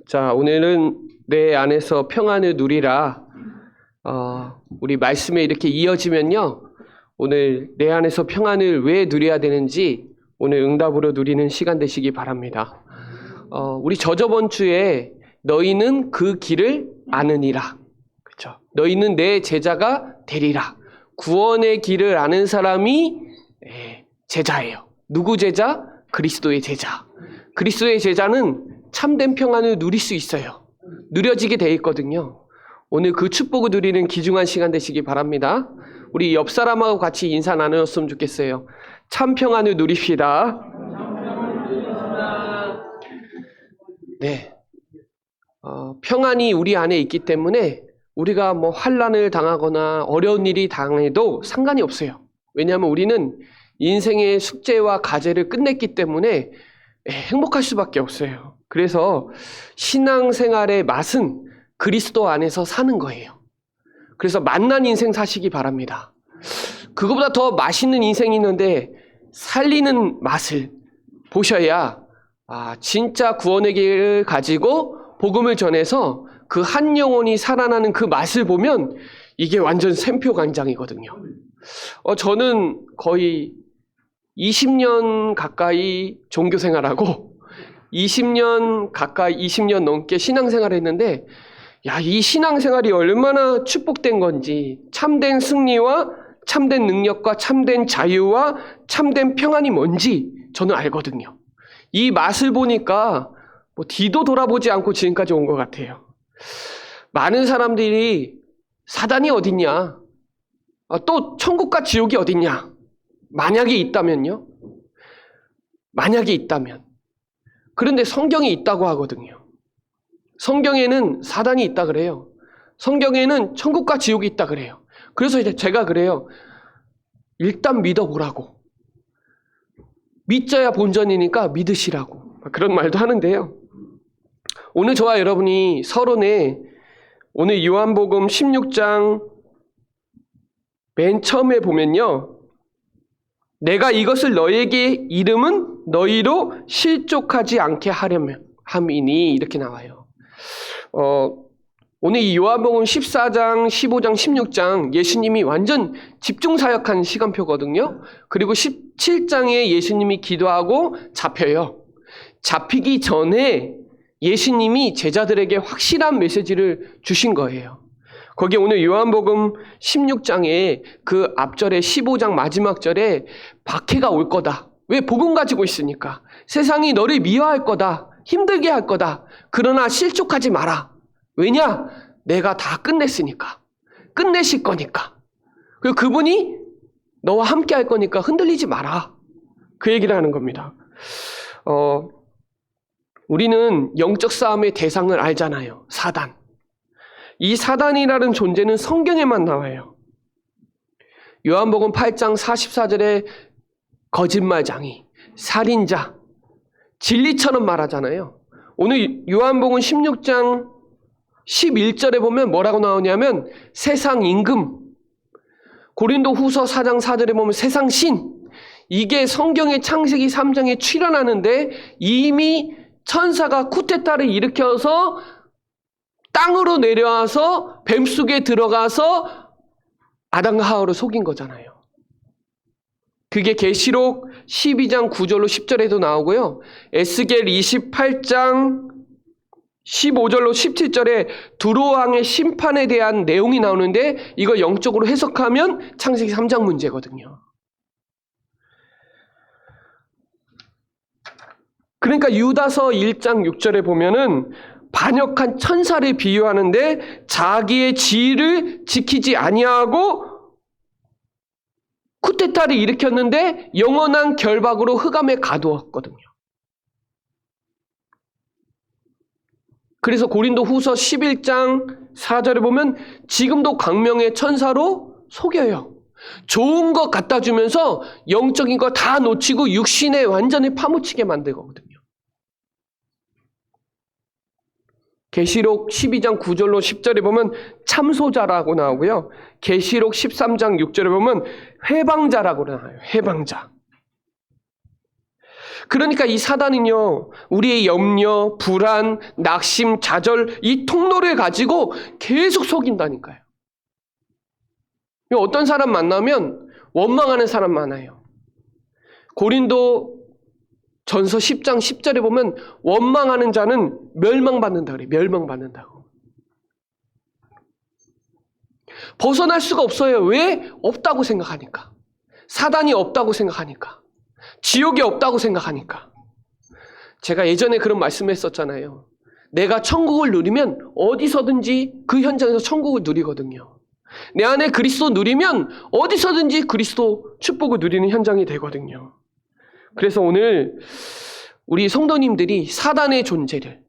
자, 오늘은 내 안에서 평안을 누리라. 우리 말씀에 이렇게 이어지면요. 오늘 내 안에서 평안을 왜 누려야 되는지 오늘 응답으로 누리는 시간 되시기 바랍니다. 우리 저저번 주에 너희는 그 길을 아느니라. 그렇죠? 너희는 내 제자가 되리라. 구원의 길을 아는 사람이 제자예요. 누구 제자? 그리스도의 제자. 그리스도의 제자는 참된 평안을 누릴 수 있어요. 누려지게 돼 있거든요. 오늘 그 축복을 누리는 귀중한 시간 되시기 바랍니다. 우리 옆 사람하고 같이 인사 나누었으면 좋겠어요. 참 평안을 누립시다. 네, 평안이 우리 안에 있기 때문에 우리가 뭐 환난을 당하거나 어려운 일이 당해도 상관이 없어요. 왜냐하면 우리는 인생의 숙제와 과제를 끝냈기 때문에 행복할 수밖에 없어요. 그래서 신앙생활의 맛은 그리스도 안에서 사는 거예요. 그래서 맛난 인생 사시기 바랍니다. 그거보다 더 맛있는 인생이 있는데 살리는 맛을 보셔야 진짜 구원의 길을 가지고 복음을 전해서 그 한 영혼이 살아나는 그 맛을 보면 이게 완전 샘표간장이거든요. 저는 거의 20년 가까이 종교생활하고 20년 넘게 신앙생활을 했는데 이 신앙생활이 얼마나 축복된 건지 참된 승리와 참된 능력과 참된 자유와 참된 평안이 뭔지 저는 알거든요. 이 맛을 보니까 뒤도 돌아보지 않고 지금까지 온 것 같아요. 많은 사람들이 사단이 어딨냐? 또 천국과 지옥이 어딨냐? 만약에 있다면요? 만약에 있다면. 그런데 성경이 있다고 하거든요. 성경에는 사단이 있다 그래요. 성경에는 천국과 지옥이 있다 그래요. 그래서 이제 제가 그래요. 일단 믿어보라고. 믿져야 본전이니까 믿으시라고. 그런 말도 하는데요. 오늘 저와 여러분이 서론에 오늘 요한복음 16장 맨 처음에 보면요. 내가 이것을 너에게 이름은 너희로 실족하지 않게 함이니 이렇게 나와요. 오늘 이 요한복음 14장, 15장, 16장 예수님이 완전 집중사역한 시간표거든요. 그리고 17장에 예수님이 기도하고 잡혀요. 잡히기 전에 예수님이 제자들에게 확실한 메시지를 주신 거예요. 거기 오늘 요한복음 16장에 그 앞절에 15장 마지막 절에 박해가 올 거다. 왜? 복음 가지고 있으니까. 세상이 너를 미워할 거다. 힘들게 할 거다. 그러나 실족하지 마라. 왜냐? 내가 다 끝냈으니까. 끝내실 거니까. 그리고 그분이 너와 함께 할 거니까 흔들리지 마라. 그 얘기를 하는 겁니다. 우리는 영적 싸움의 대상을 알잖아요. 사단. 이 사단이라는 존재는 성경에만 나와요. 요한복음 8장 44절에 거짓말장이, 살인자, 진리처럼 말하잖아요. 오늘 요한복음 16장 11절에 보면 뭐라고 나오냐면 세상 임금, 고린도 후서 4장 4절에 보면 세상 신, 이게 성경의 창세기 3장에 출현하는데 이미 천사가 쿠데타를 일으켜서 땅으로 내려와서 뱀 속에 들어가서 아담과 하와를 속인 거잖아요. 그게 계시록 12장 9절로 10절에도 나오고요. 에스겔 28장 15절로 17절에 두로왕의 심판에 대한 내용이 나오는데 이거 영적으로 해석하면 창세기 3장 문제거든요. 그러니까 유다서 1장 6절에 보면은 반역한 천사를 비유하는데 자기의 지위를 지키지 아니하고 쿠데타를 일으켰는데 영원한 결박으로 흑암에 가두었거든요. 그래서 고린도 후서 11장 4절에 보면 지금도 광명의 천사로 속여요. 좋은 거 갖다 주면서 영적인 거 다 놓치고 육신에 완전히 파묻히게 만들거든요. 계시록 12장 9절로 10절에 보면 참소자라고 나오고요. 계시록 13장 6절에 보면 회방자라고 나와요. 회방자. 그러니까 이 사단은요, 우리의 염려, 불안, 낙심, 좌절, 이 통로를 가지고 계속 속인다니까요. 어떤 사람 만나면 원망하는 사람 많아요. 고린도 전서 10장 10절에 보면 원망하는 자는 멸망받는다 그래요. 멸망받는다고. 벗어날 수가 없어요. 왜? 없다고 생각하니까. 사단이 없다고 생각하니까. 지옥이 없다고 생각하니까. 제가 예전에 그런 말씀을 했었잖아요. 내가 천국을 누리면 어디서든지 그 현장에서 천국을 누리거든요. 내 안에 그리스도 누리면 어디서든지 그리스도 축복을 누리는 현장이 되거든요. 그래서 오늘 우리 성도님들이 사단의 존재를,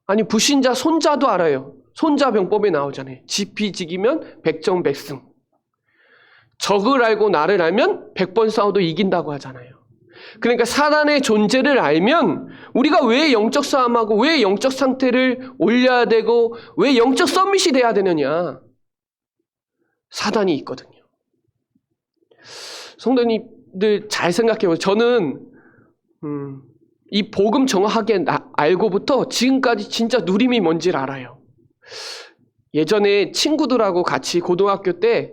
아니 불신자 손자도 알아요. 손자병법에 나오잖아요. 지피지기면 백전백승. 적을 알고 나를 알면 100번 싸워도 이긴다고 하잖아요. 그러니까 사단의 존재를 알면 우리가 왜 영적 싸움하고 왜 영적 상태를 올려야 되고 왜 영적 서밋이 돼야 되느냐. 사단이 있거든요. 성도님들 잘 생각해보세요. 저는 이 복음 정확하게 알고부터 지금까지 진짜 누림이 뭔지를 알아요. 예전에 친구들하고 같이 고등학교 때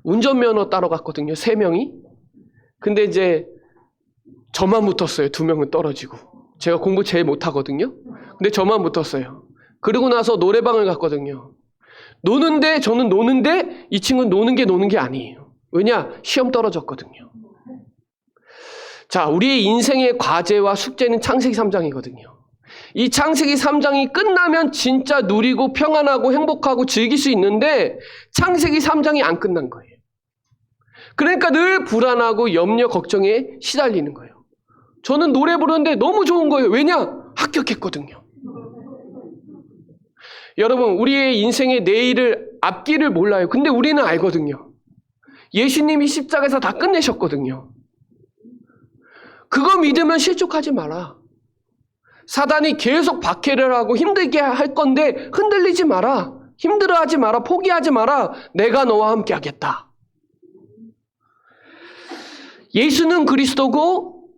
운전면허 따러 갔거든요. 3명이. 근데 이제 저만 붙었어요. 2명은 떨어지고. 제가 공부 제일 못하거든요. 근데 저만 붙었어요. 그러고 나서 노래방을 갔거든요. 저는 노는데 이 친구는 노는 게 아니에요. 왜냐? 시험 떨어졌거든요. 자, 우리의 인생의 과제와 숙제는 창세기 3장이거든요. 이 창세기 3장이 끝나면 진짜 누리고 평안하고 행복하고 즐길 수 있는데 창세기 3장이 안 끝난 거예요. 그러니까 늘 불안하고 염려, 걱정에 시달리는 거예요. 저는 노래 부르는데 너무 좋은 거예요. 왜냐? 합격했거든요. 여러분, 우리의 인생의 내일을, 앞길을 몰라요. 근데 우리는 알거든요. 예수님이 십자가에서 다 끝내셨거든요. 그거 믿으면 실족하지 마라. 사단이 계속 박해를 하고 힘들게 할 건데 흔들리지 마라. 힘들어하지 마라. 포기하지 마라. 내가 너와 함께 하겠다. 예수는 그리스도고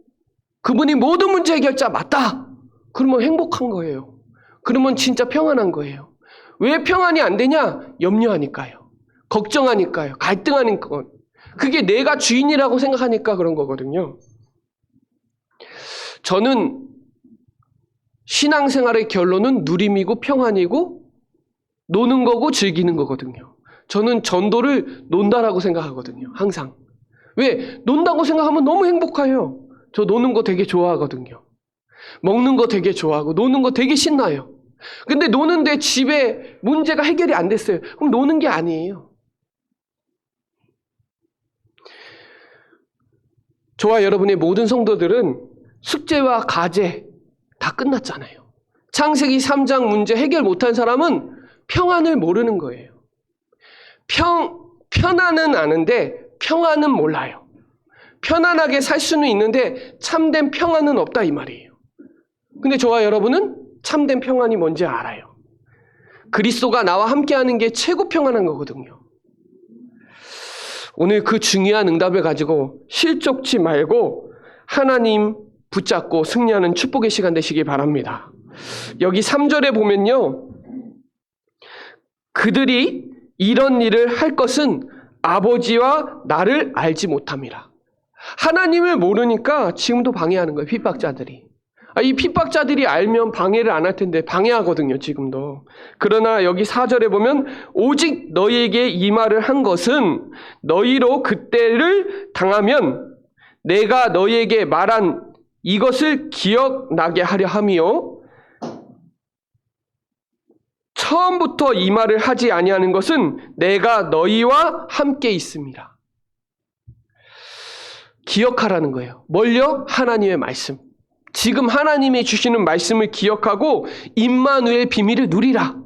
그분이 모든 문제 해결자 맞다. 그러면 행복한 거예요. 그러면 진짜 평안한 거예요. 왜 평안이 안 되냐? 염려하니까요. 걱정하니까요. 갈등하니까. 그게 내가 주인이라고 생각하니까 그런 거거든요. 저는 신앙생활의 결론은 누림이고 평안이고 노는 거고 즐기는 거거든요. 저는 전도를 논다라고 생각하거든요. 항상. 왜? 논다고 생각하면 너무 행복해요. 저 노는 거 되게 좋아하거든요. 먹는 거 되게 좋아하고 노는 거 되게 신나요. 근데 노는데 집에 문제가 해결이 안 됐어요. 그럼 노는 게 아니에요. 저와 여러분의 모든 성도들은 숙제와 과제 다 끝났잖아요. 창세기 3장 문제 해결 못한 사람은 평안을 모르는 거예요. 편안은 아는데 평안은 몰라요. 편안하게 살 수는 있는데 참된 평안은 없다 이 말이에요. 근데 저와 여러분은 참된 평안이 뭔지 알아요. 그리스도가 나와 함께하는 게 최고 평안한 거거든요. 오늘 그 중요한 응답을 가지고 실족치 말고 하나님 붙잡고 승리하는 축복의 시간 되시기 바랍니다. 여기 3절에 보면요. 그들이 이런 일을 할 것은 아버지와 나를 알지 못함이라. 하나님을 모르니까 지금도 방해하는 거예요. 핍박자들이. 이 핍박자들이 알면 방해를 안 할 텐데 방해하거든요. 지금도. 그러나 여기 4절에 보면 오직 너희에게 이 말을 한 것은 너희로 그때를 당하면 내가 너희에게 말한 이것을 기억나게 하려 함이요. 처음부터 이 말을 하지 아니하는 것은 내가 너희와 함께 있습니다. 기억하라는 거예요. 뭘요? 하나님의 말씀. 지금 하나님이 주시는 말씀을 기억하고 임마누엘 비밀을 누리라.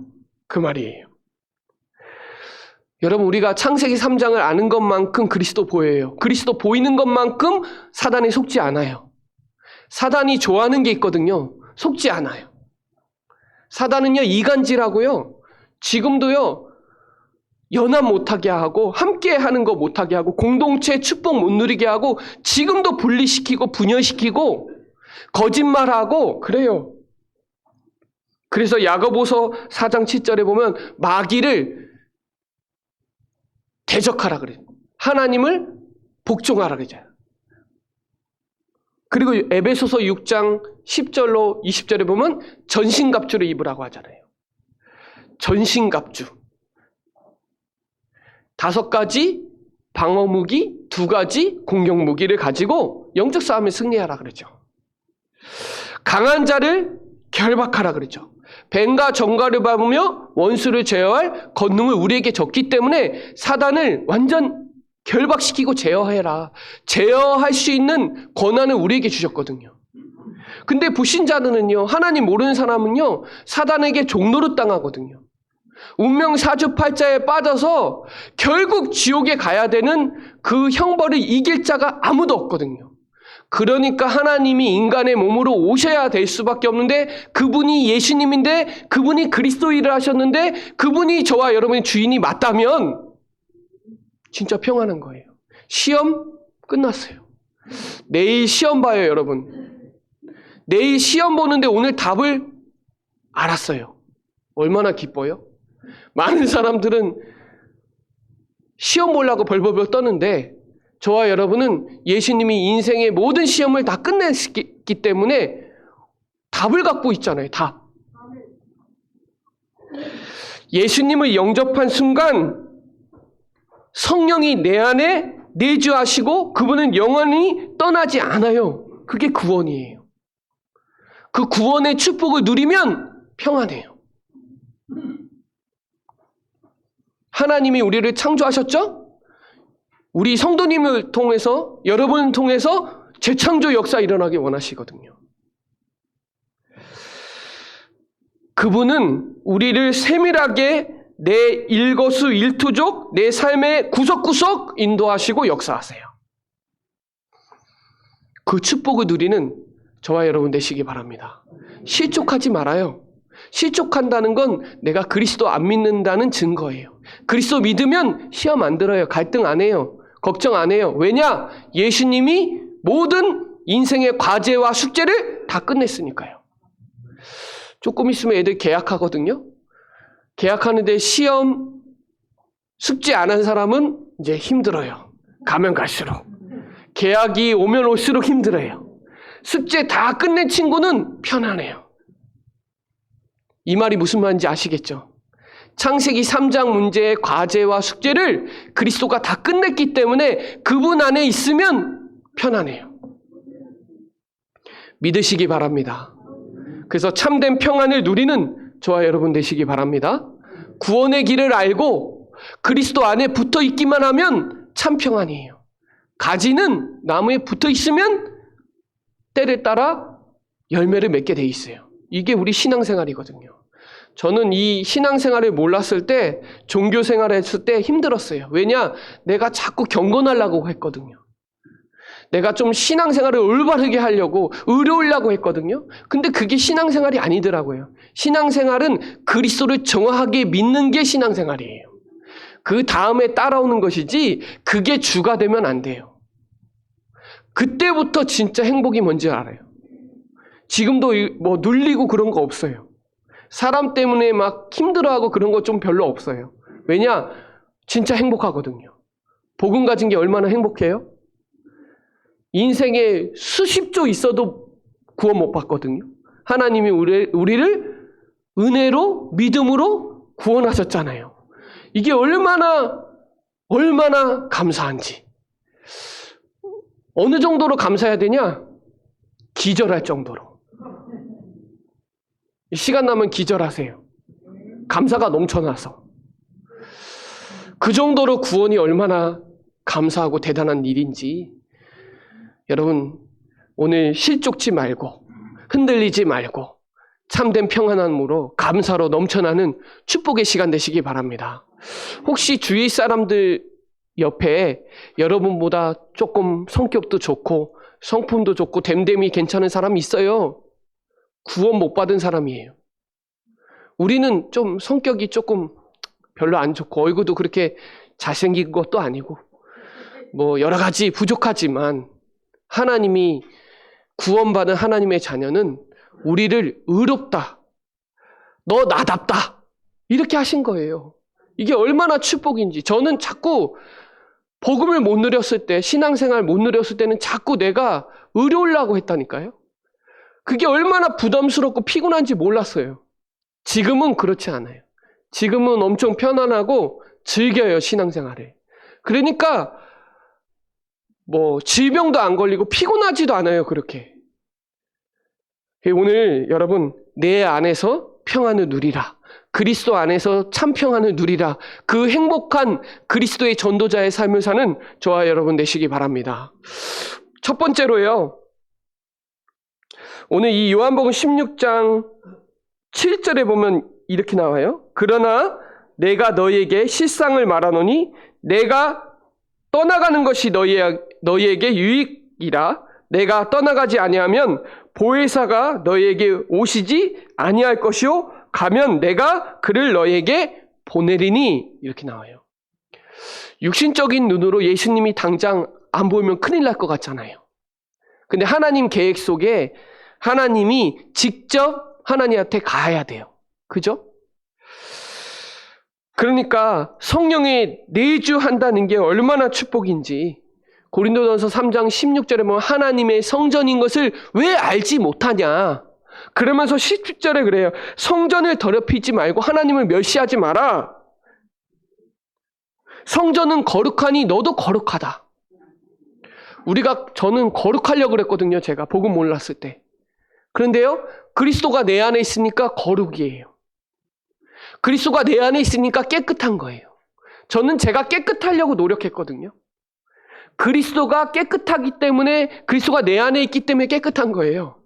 그 말이에요. 여러분, 우리가 창세기 3장을 아는 것만큼 그리스도 보여요. 그리스도 보이는 것만큼 사단에 속지 않아요. 사단이 좋아하는 게 있거든요. 속지 않아요. 사단은요, 이간질하고요. 지금도요, 연합 못하게 하고 함께 하는 거 못하게 하고 공동체 축복 못 누리게 하고 지금도 분리시키고 분열시키고 거짓말하고 그래요. 그래서 야고보서 4장 7절에 보면 마귀를 대적하라 그래요. 하나님을 복종하라 그러잖아요. 그리고 에베소서 6장 10절로 20절에 보면 전신갑주를 입으라고 하잖아요. 전신갑주. 5가지 방어무기, 2가지 공격무기를 가지고 영적 싸움에 승리하라 그러죠. 강한 자를 결박하라 그러죠. 뱀과 정갈을 밟으며 원수를 제어할 권능을 우리에게 줬기 때문에 사단을 완전 결박시키고 제어해라. 제어할 수 있는 권한을 우리에게 주셨거든요. 근데 불신자들은요, 하나님 모르는 사람은요, 사단에게 종노릇 당하거든요. 운명 사주팔자에 빠져서 결국 지옥에 가야 되는 그 형벌을 이길 자가 아무도 없거든요. 그러니까 하나님이 인간의 몸으로 오셔야 될 수밖에 없는데, 그분이 예수님인데, 그분이 그리스도 일을 하셨는데, 그분이 저와 여러분의 주인이 맞다면 진짜 평안한 거예요. 시험 끝났어요. 내일 시험 봐요, 여러분. 내일 시험 보는데 오늘 답을 알았어요. 얼마나 기뻐요? 많은 사람들은 시험 보려고 벌벌벌 떠는데 저와 여러분은 예수님이 인생의 모든 시험을 다 끝냈기 때문에 답을 갖고 있잖아요. 답. 예수님을 영접한 순간 성령이 내 안에 내주하시고 그분은 영원히 떠나지 않아요. 그게 구원이에요. 그 구원의 축복을 누리면 평안해요. 하나님이 우리를 창조하셨죠? 우리 성도님을 통해서, 여러분을 통해서 재창조 역사 일어나게 원하시거든요. 그분은 우리를 세밀하게 내 일거수일투족, 내 삶의 구석구석 인도하시고 역사하세요. 그 축복을 누리는 저와 여러분 되시기 바랍니다. 실족하지 말아요. 실족한다는 건 내가 그리스도 안 믿는다는 증거예요. 그리스도 믿으면 시험 안 들어요. 갈등 안 해요. 걱정 안 해요. 왜냐? 예수님이 모든 인생의 과제와 숙제를 다 끝냈으니까요. 조금 있으면 애들 개학하거든요. 개학하는데 시험 숙제 안 한 사람은 이제 힘들어요. 가면 갈수록. 개학이 오면 올수록 힘들어요. 숙제 다 끝낸 친구는 편안해요. 이 말이 무슨 말인지 아시겠죠? 창세기 3장 문제의 과제와 숙제를 그리스도가 다 끝냈기 때문에 그분 안에 있으면 편안해요. 믿으시기 바랍니다. 그래서 참된 평안을 누리는 저와 여러분 되시기 바랍니다. 구원의 길을 알고 그리스도 안에 붙어 있기만 하면 참 평안이에요. 가지는 나무에 붙어 있으면 때를 따라 열매를 맺게 돼 있어요. 이게 우리 신앙생활이거든요. 저는 이 신앙생활을 몰랐을 때, 종교생활을 했을 때 힘들었어요. 왜냐? 내가 자꾸 경건하려고 했거든요. 내가 좀 신앙생활을 올바르게 하려고, 의로우려고 했거든요. 근데 그게 신앙생활이 아니더라고요. 신앙생활은 그리스도를 정확하게 믿는 게 신앙생활이에요. 그 다음에 따라오는 것이지 그게 주가 되면 안 돼요. 그때부터 진짜 행복이 뭔지 알아요. 지금도 뭐 눌리고 그런 거 없어요. 사람 때문에 막 힘들어하고 그런 거 좀 별로 없어요. 왜냐? 진짜 행복하거든요. 복음 가진 게 얼마나 행복해요? 인생에 수십 조 있어도 구원 못 받거든요. 하나님이 우리를 은혜로, 믿음으로 구원하셨잖아요. 이게 얼마나 감사한지. 어느 정도로 감사해야 되냐? 기절할 정도로. 시간 나면 기절하세요. 감사가 넘쳐나서. 그 정도로 구원이 얼마나 감사하고 대단한 일인지 여러분 오늘 실족지 말고 흔들리지 말고 참된 평안함으로 감사로 넘쳐나는 축복의 시간 되시기 바랍니다. 혹시 주위 사람들 옆에 여러분보다 조금 성격도 좋고 성품도 좋고 됨됨이 괜찮은 사람이 있어요. 구원 못 받은 사람이에요. 우리는 좀 성격이 조금 별로 안 좋고 얼굴도 그렇게 잘생긴 것도 아니고 뭐 여러 가지 부족하지만 하나님이 구원받은 하나님의 자녀는 우리를 의롭다, 너 나답다, 이렇게 하신 거예요. 이게 얼마나 축복인지. 저는 자꾸 복음을 못 누렸을 때, 신앙생활 못 누렸을 때는 자꾸 내가 의로우려고 했다니까요. 그게 얼마나 부담스럽고 피곤한지 몰랐어요. 지금은 그렇지 않아요. 지금은 엄청 편안하고 즐겨요, 신앙생활을. 그러니까 질병도 안 걸리고 피곤하지도 않아요, 그렇게. 오늘 여러분, 내 안에서 평안을 누리라. 그리스도 안에서 참 평안을 누리라. 그 행복한 그리스도의 전도자의 삶을 사는 저와 여러분 되시기 바랍니다. 첫 번째로요, 오늘 이 요한복음 16장 7절에 보면 이렇게 나와요. 그러나 내가 너희에게 실상을 말하노니 내가 떠나가는 것이 너희에게 유익이라. 내가 떠나가지 아니하면 보혜사가 너희에게 오시지 아니할 것이요 가면 내가 그를 너희에게 보내리니. 이렇게 나와요. 육신적인 눈으로 예수님이 당장 안 보이면 큰일 날 것 같잖아요. 근데 하나님 계획 속에 하나님이 직접 하나님한테 가야 돼요. 그죠? 그러니까 성령에 내주한다는 게 얼마나 축복인지 고린도전서 3장 16절에 보면 하나님의 성전인 것을 왜 알지 못하냐. 그러면서 17절에 그래요. 성전을 더럽히지 말고 하나님을 멸시하지 마라. 성전은 거룩하니 너도 거룩하다. 저는 거룩하려고 그랬거든요. 제가 복음 몰랐을 때. 그런데요, 그리스도가 내 안에 있으니까 거룩이에요. 그리스도가 내 안에 있으니까 깨끗한 거예요. 저는 제가 깨끗하려고 노력했거든요. 그리스도가 깨끗하기 때문에, 그리스도가 내 안에 있기 때문에 깨끗한 거예요.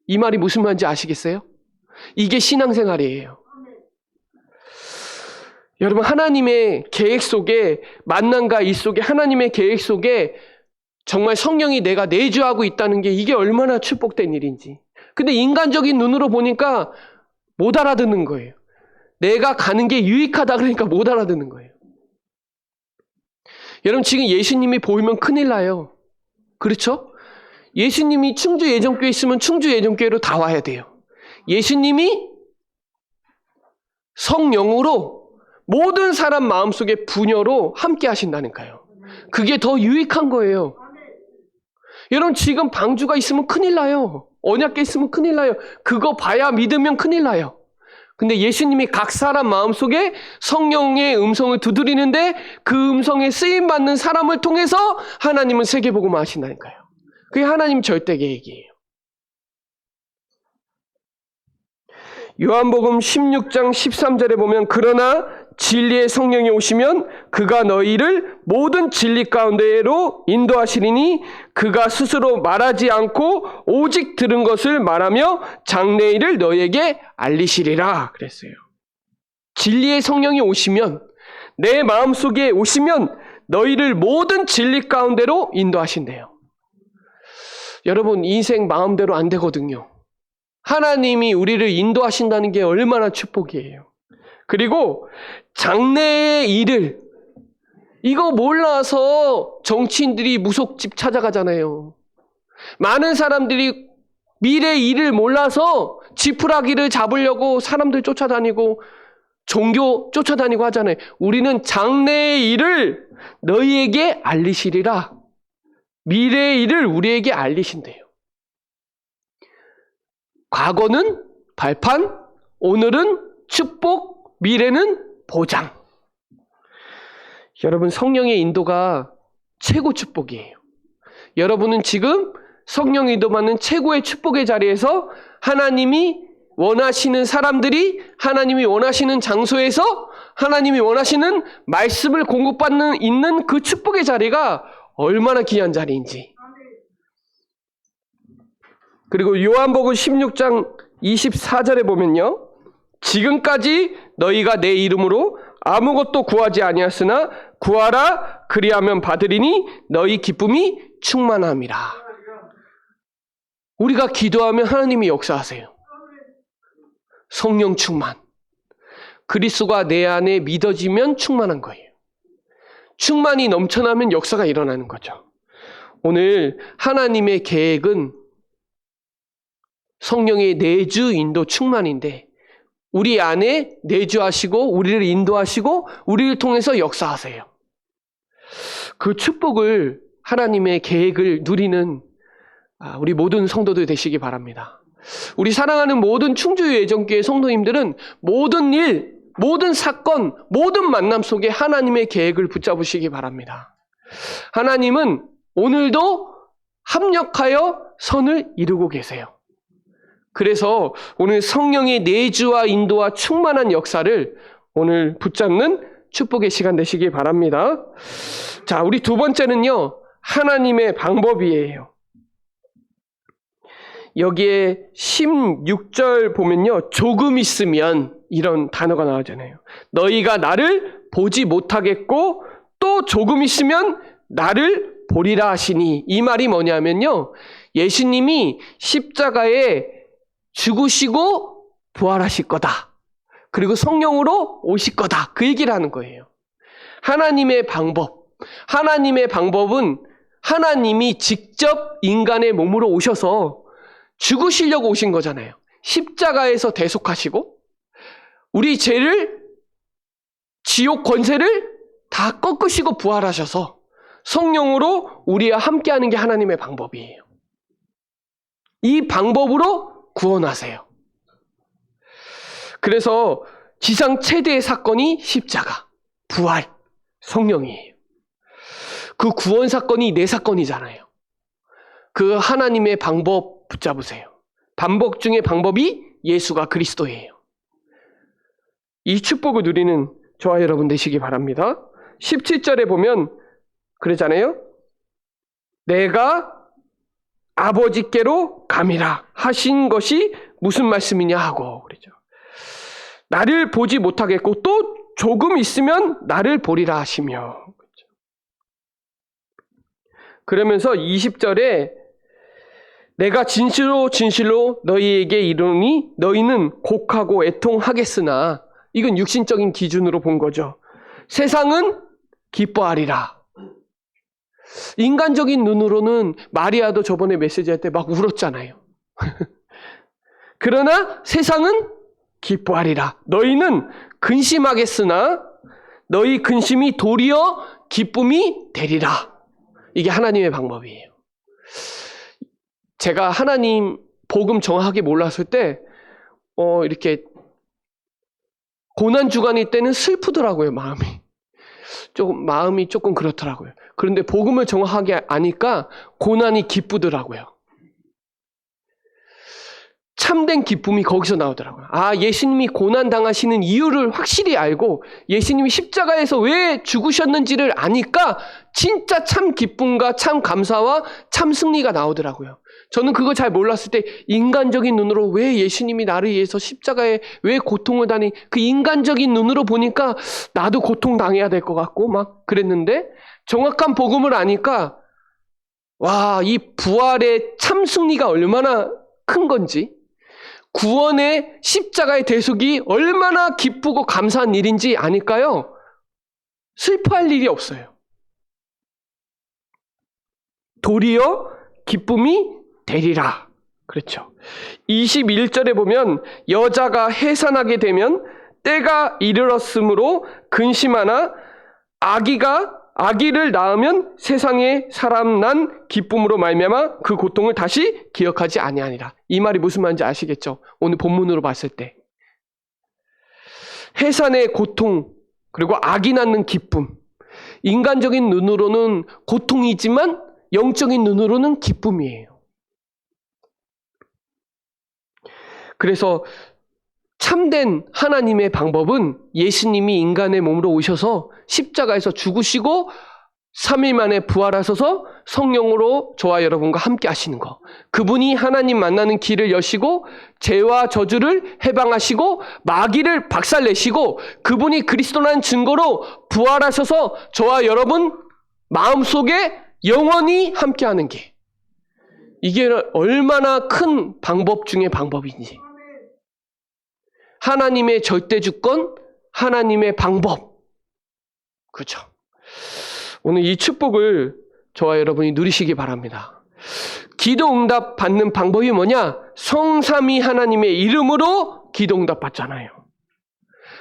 이 말이 무슨 말인지 아시겠어요? 이게 신앙생활이에요. 여러분, 하나님의 계획 속에, 만남과 일 속에, 하나님의 계획 속에 정말 성령이 내가 내주하고 있다는 게 이게 얼마나 축복된 일인지. 근데 인간적인 눈으로 보니까 못 알아듣는 거예요. 내가 가는 게 유익하다 그러니까 못 알아듣는 거예요. 여러분, 지금 예수님이 보이면 큰일 나요. 그렇죠? 예수님이 충주 예정교회 있으면 충주 예정교회로 다 와야 돼요. 예수님이 성령으로 모든 사람 마음속에 분여로 함께 하신다니까요. 그게 더 유익한 거예요. 여러분, 지금 방주가 있으면 큰일 나요. 언약궤 있으면 큰일 나요. 그거 봐야 믿으면 큰일 나요. 근데 예수님이 각 사람 마음속에 성령의 음성을 두드리는데 그 음성에 쓰임받는 사람을 통해서 하나님은 세계복음을 하신다니까요. 그게 하나님 절대 계획이에요. 요한복음 16장 13절에 보면 그러나 진리의 성령이 오시면 그가 너희를 모든 진리 가운데로 인도하시리니 그가 스스로 말하지 않고 오직 들은 것을 말하며 장래의 일을 너희에게 알리시리라 그랬어요. 진리의 성령이 오시면, 내 마음속에 오시면 너희를 모든 진리 가운데로 인도하신대요. 여러분, 인생 마음대로 안 되거든요. 하나님이 우리를 인도하신다는 게 얼마나 축복이에요. 그리고 장래의 일을, 이거 몰라서 정치인들이 무속집 찾아가잖아요. 많은 사람들이 미래의 일을 몰라서 지푸라기를 잡으려고 사람들 쫓아다니고 종교 쫓아다니고 하잖아요. 우리는 장래의 일을 너희에게 알리시리라. 미래의 일을 우리에게 알리신대요. 과거는 발판, 오늘은 축복, 미래는 보장. 여러분, 성령의 인도가 최고 축복이에요. 여러분은 지금 성령 인도받는 최고의 축복의 자리에서 하나님이 원하시는 사람들이 하나님이 원하시는 장소에서 하나님이 원하시는 말씀을 공급받는 있는 그 축복의 자리가 얼마나 귀한 자리인지. 그리고 요한복음 16장 24절에 보면요. 지금까지 너희가 내 이름으로 아무것도 구하지 아니하였으나 구하라 그리하면 받으리니 너희 기쁨이 충만함이라. 우리가 기도하면 하나님이 역사하세요. 성령 충만. 그리스도가 내 안에 믿어지면 충만한 거예요. 충만이 넘쳐나면 역사가 일어나는 거죠. 오늘 하나님의 계획은 성령의 내주, 인도, 충만인데 우리 안에 내주하시고 우리를 인도하시고 우리를 통해서 역사하세요. 그 축복을 하나님의 계획을 누리는 우리 모든 성도들 되시기 바랍니다. 우리 사랑하는 모든 충주 예정교회 성도님들은 모든 일, 모든 사건, 모든 만남 속에 하나님의 계획을 붙잡으시기 바랍니다. 하나님은 오늘도 합력하여 선을 이루고 계세요. 그래서 오늘 성령의 내주와 인도와 충만한 역사를 오늘 붙잡는 축복의 시간 되시기 바랍니다. 자, 우리 두 번째는요, 하나님의 방법이에요. 여기에 16절 보면요, 조금 있으면 이런 단어가 나오잖아요. 너희가 나를 보지 못하겠고 또 조금 있으면 나를 보리라 하시니, 이 말이 뭐냐면요, 예수님이 십자가에 죽으시고 부활하실 거다. 그리고 성령으로 오실 거다. 그 얘기를 하는 거예요. 하나님의 방법. 하나님의 방법은 하나님이 직접 인간의 몸으로 오셔서 죽으시려고 오신 거잖아요. 십자가에서 대속하시고 우리 죄를, 지옥 권세를 다 꺾으시고 부활하셔서 성령으로 우리와 함께하는 게 하나님의 방법이에요. 이 방법으로 구원하세요. 그래서 지상 최대의 사건이 십자가, 부활, 성령이에요. 그 구원 사건이 내 사건이잖아요. 그 하나님의 방법 붙잡으세요. 방법 중에 방법이 예수가 그리스도예요. 이 축복을 누리는 저와 여러분 되시기 바랍니다. 17절에 보면 그러잖아요. 내가 아버지께로 감이라 하신 것이 무슨 말씀이냐 하고 그러죠. 나를 보지 못하겠고 또 조금 있으면 나를 보리라 하시며. 그러면서 20절에 내가 진실로 진실로 너희에게 이르노니 너희는 곡하고 애통하겠으나, 이건 육신적인 기준으로 본 거죠. 세상은 기뻐하리라. 인간적인 눈으로는 마리아도 저번에 메시지할 때 막 울었잖아요. 그러나 세상은 기뻐하리라. 너희는 근심하겠으나 너희 근심이 도리어 기쁨이 되리라. 이게 하나님의 방법이에요. 제가 하나님 복음 정확하게 몰랐을 때 이렇게 고난 주간일 때는 슬프더라고요. 마음이 조금 그렇더라고요. 그런데 복음을 정확하게 아니까 고난이 기쁘더라고요. 참된 기쁨이 거기서 나오더라고요. 예수님이 고난 당하시는 이유를 확실히 알고 예수님이 십자가에서 왜 죽으셨는지를 아니까 진짜 참 기쁨과 참 감사와 참 승리가 나오더라고요. 저는 그거 잘 몰랐을 때 인간적인 눈으로 왜 예수님이 나를 위해서 십자가에 왜 고통을 당하니, 그 인간적인 눈으로 보니까 나도 고통당해야 될 것 같고 막 그랬는데, 정확한 복음을 아니까 이 부활의 참 승리가 얼마나 큰 건지, 구원의 십자가의 대속이 얼마나 기쁘고 감사한 일인지 아니까요, 슬퍼할 일이 없어요. 도리어 기쁨이 되리라. 그렇죠. 21절에 보면 여자가 해산하게 되면 때가 이르렀으므로 근심하나 아기를 낳으면 세상에 사람 난 기쁨으로 말미암아 그 고통을 다시 기억하지 아니하니라. 이 말이 무슨 말인지 아시겠죠? 오늘 본문으로 봤을 때 해산의 고통, 그리고 아기 낳는 기쁨. 인간적인 눈으로는 고통이지만 영적인 눈으로는 기쁨이에요. 그래서 참된 하나님의 방법은 예수님이 인간의 몸으로 오셔서 십자가에서 죽으시고 3일 만에 부활하셔서 성령으로 저와 여러분과 함께 하시는 거. 그분이 하나님 만나는 길을 여시고 죄와 저주를 해방하시고 마귀를 박살내시고 그분이 그리스도라는 증거로 부활하셔서 저와 여러분 마음속에 영원히 함께하는 게, 이게 얼마나 큰 방법 중에 방법인지. 하나님의 절대주권, 하나님의 방법. 그렇죠. 오늘 이 축복을 저와 여러분이 누리시기 바랍니다. 기도 응답 받는 방법이 뭐냐? 성삼위 하나님의 이름으로 기도 응답 받잖아요.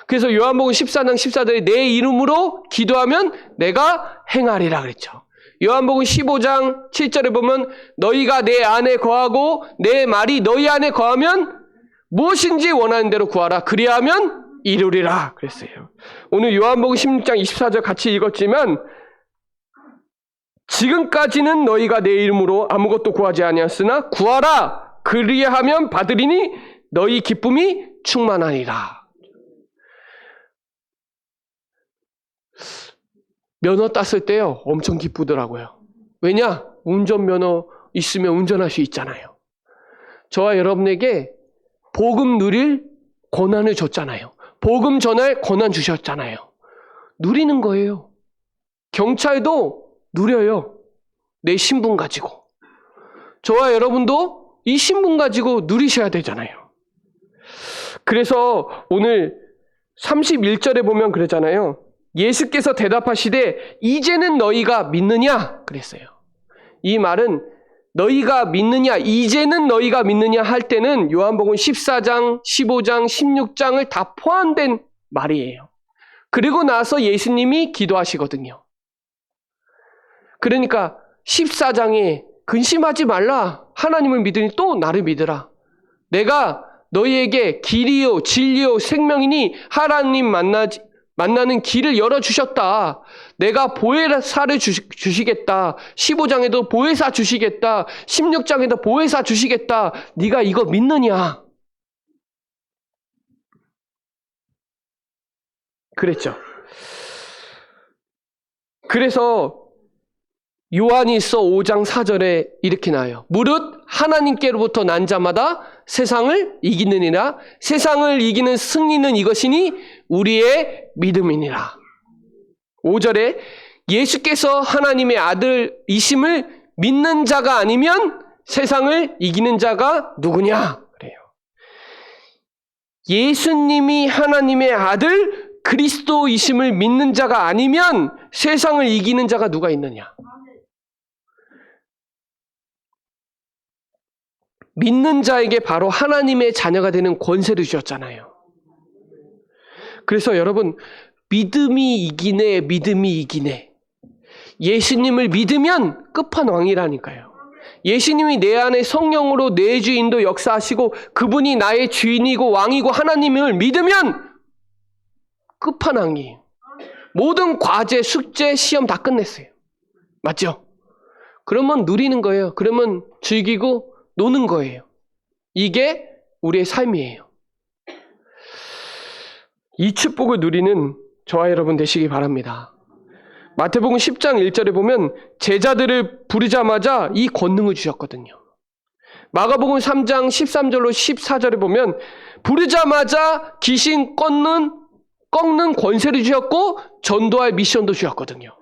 그래서 요한복음 14장 14절에 내 이름으로 기도하면 내가 행하리라 그랬죠. 요한복음 15장 7절에 보면 너희가 내 안에 거하고 내 말이 너희 안에 거하면 무엇인지 원하는 대로 구하라. 그리하면 이루리라 그랬어요. 오늘 요한복음 16장 24절 같이 읽었지만 지금까지는 너희가 내 이름으로 아무것도 구하지 아니하였으나 구하라. 그리하면 받으리니 너희 기쁨이 충만하니라. 면허 땄을 때요 엄청 기쁘더라고요. 왜냐? 운전면허 있으면 운전할 수 있잖아요. 저와 여러분에게 복음 누릴 권한을 줬잖아요. 복음 전할 권한 주셨잖아요. 누리는 거예요. 경찰도 누려요. 내 신분 가지고. 저와 여러분도 이 신분 가지고 누리셔야 되잖아요. 그래서 오늘 31절에 보면 그러잖아요. 예수께서 대답하시되 이제는 너희가 믿느냐? 그랬어요. 이 말은 너희가 믿느냐, 이제는 너희가 믿느냐 할 때는 요한복음 14장, 15장, 16장을 다 포함된 말이에요. 그리고 나서 예수님이 기도하시거든요. 그러니까 14장에 근심하지 말라. 하나님을 믿으니 또 나를 믿으라. 내가 너희에게 길이요 진리요 생명이니 하나님 만나는 길을 열어주셨다. 내가 보혜사를 주시겠다. 15장에도 보혜사 주시겠다. 16장에도 보혜사 주시겠다. 네가 이거 믿느냐? 그랬죠. 그래서 요한일서 5장 4절에 이렇게 나와요. 무릇 하나님께로부터 난 자마다 세상을 이기느니라. 세상을 이기는 승리는 이것이니 우리의 믿음이니라. 5절에 예수께서 하나님의 아들이심을 믿는 자가 아니면 세상을 이기는 자가 누구냐? 그래요. 예수님이 하나님의 아들 그리스도이심을 믿는 자가 아니면 세상을 이기는 자가 누가 있느냐? 믿는 자에게 바로 하나님의 자녀가 되는 권세를 주셨잖아요. 그래서 여러분, 믿음이 이기네, 믿음이 이기네. 예수님을 믿으면 끝판왕이라니까요. 예수님이 내 안에 성령으로 내 주인도 역사하시고 그분이 나의 주인이고 왕이고 하나님을 믿으면 끝판왕이에요. 모든 과제, 숙제, 시험 다 끝냈어요. 맞죠? 그러면 누리는 거예요. 그러면 즐기고 노는 거예요. 이게 우리의 삶이에요. 이 축복을 누리는 저와 여러분 되시기 바랍니다. 마태복음 10장 1절에 보면 제자들을 부르자마자 이 권능을 주셨거든요. 마가복음 3장 13절로 14절에 보면 부르자마자 귀신 꺾는 권세를 주셨고 전도할 미션도 주셨거든요.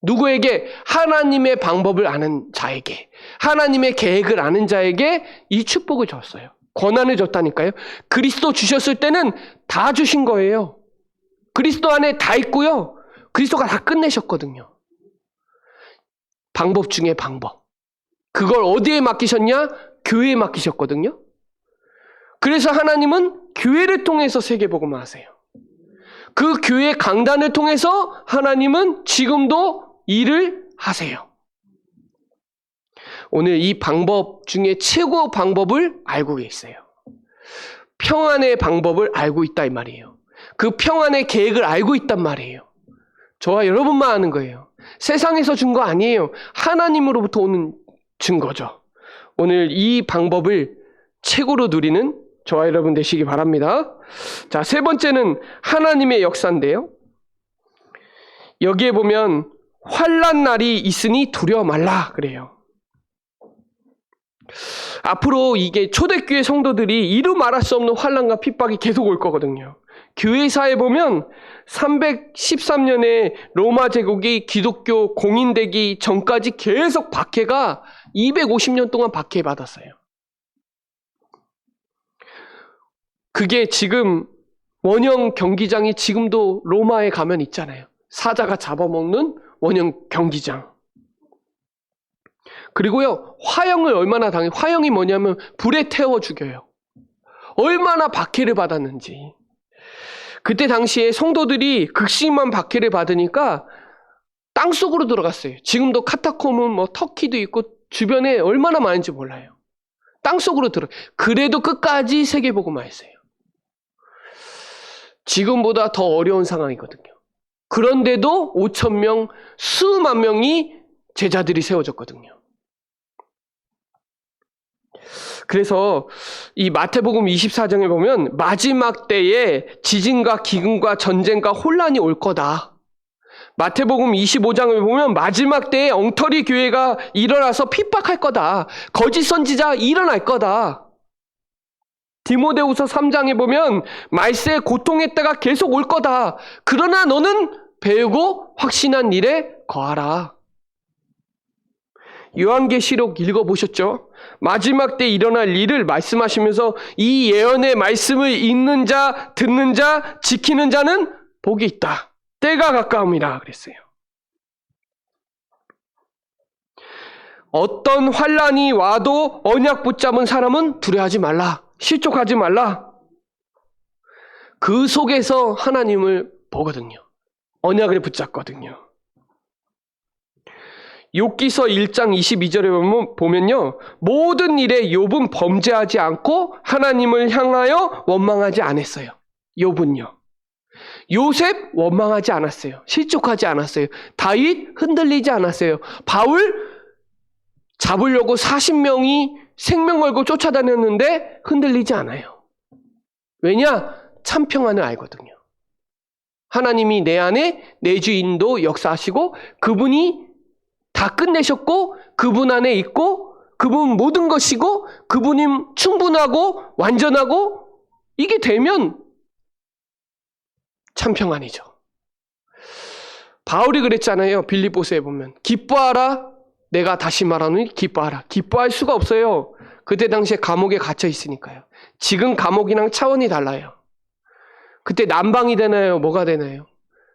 누구에게? 하나님의 방법을 아는 자에게, 하나님의 계획을 아는 자에게 이 축복을 줬어요. 권한을 줬다니까요. 그리스도 주셨을 때는 다 주신 거예요. 그리스도 안에 다 있고요. 그리스도가 다 끝내셨거든요. 방법 중에 방법. 그걸 어디에 맡기셨냐? 교회에 맡기셨거든요. 그래서 하나님은 교회를 통해서 세계복음을 하세요. 그 교회 강단을 통해서 하나님은 지금도 일을 하세요. 오늘 이 방법 중에 최고 방법을 알고 계세요. 평안의 방법을 알고 있다 이 말이에요. 그 평안의 계획을 알고 있단 말이에요. 저와 여러분만 아는 거예요. 세상에서 준 거 아니에요. 하나님으로부터 오는 증거죠. 오늘 이 방법을 최고로 누리는 저와 여러분 되시기 바랍니다. 자, 세 번째는 하나님의 역사인데요. 여기에 보면 환난 날이 있으니 두려워 말라 그래요. 앞으로 이게 초대교회 성도들이 이루 말할 수 없는 환난과 핍박이 계속 올 거거든요. 교회사에 보면 313년에 로마 제국이 기독교 공인되기 전까지 계속 박해가 250년 동안 박해받았어요. 그게 지금 원형 경기장이 지금도 로마에 가면 있잖아요. 사자가 잡아먹는 원형 경기장. 그리고요, 화형을 얼마나 당해. 화형이 뭐냐면 불에 태워 죽여요. 얼마나 박해를 받았는지. 그때 당시에 성도들이 극심한 박해를 받으니까 땅속으로 들어갔어요. 지금도 카타콤은 뭐 터키도 있고 주변에 얼마나 많은지 몰라요. 땅속으로 그래도 끝까지 세계복음화 했어요. 지금보다 더 어려운 상황이거든요. 그런데도 5,000명, 수만 명이 제자들이 세워졌거든요. 그래서 이 마태복음 24장에 보면 마지막 때에 지진과 기근과 전쟁과 혼란이 올 거다. 마태복음 25장을 보면 마지막 때에 엉터리 교회가 일어나서 핍박할 거다. 거짓 선지자 일어날 거다. 디모데후서 3장에 보면 말세에 고통의 때가 계속 올 거다. 그러나 너는 배우고 확신한 일에 거하라. 요한계시록 읽어보셨죠? 마지막 때 일어날 일을 말씀하시면서 이 예언의 말씀을 읽는 자, 듣는 자, 지키는 자는 복이 있다. 때가 가까움이라 그랬어요. 어떤 환란이 와도 언약 붙잡은 사람은 두려워하지 말라. 실족하지 말라. 그 속에서 하나님을 보거든요. 언약을 붙잡거든요. 욥기서 1장 22절에 보면요. 모든 일에 욥은 범죄하지 않고 하나님을 향하여 원망하지 않았어요. 욥은요. 요셉 원망하지 않았어요. 실족하지 않았어요. 다윗 흔들리지 않았어요. 바울 잡으려고 40명이 생명 걸고 쫓아다녔는데 흔들리지 않아요. 왜냐? 참 평안을 알거든요. 하나님이 내 안에 내 주인도 역사하시고 그분이 다 끝내셨고 그분 안에 있고 그분 모든 것이고 그분이 충분하고 완전하고 이게 되면 참 평안이죠. 바울이 그랬잖아요. 빌립보서에 보면 기뻐하라. 내가 다시 말하노니 기뻐하라. 기뻐할 수가 없어요. 그때 당시에 감옥에 갇혀 있으니까요. 지금 감옥이랑 차원이 달라요. 그때 난방이 되나요? 뭐가 되나요?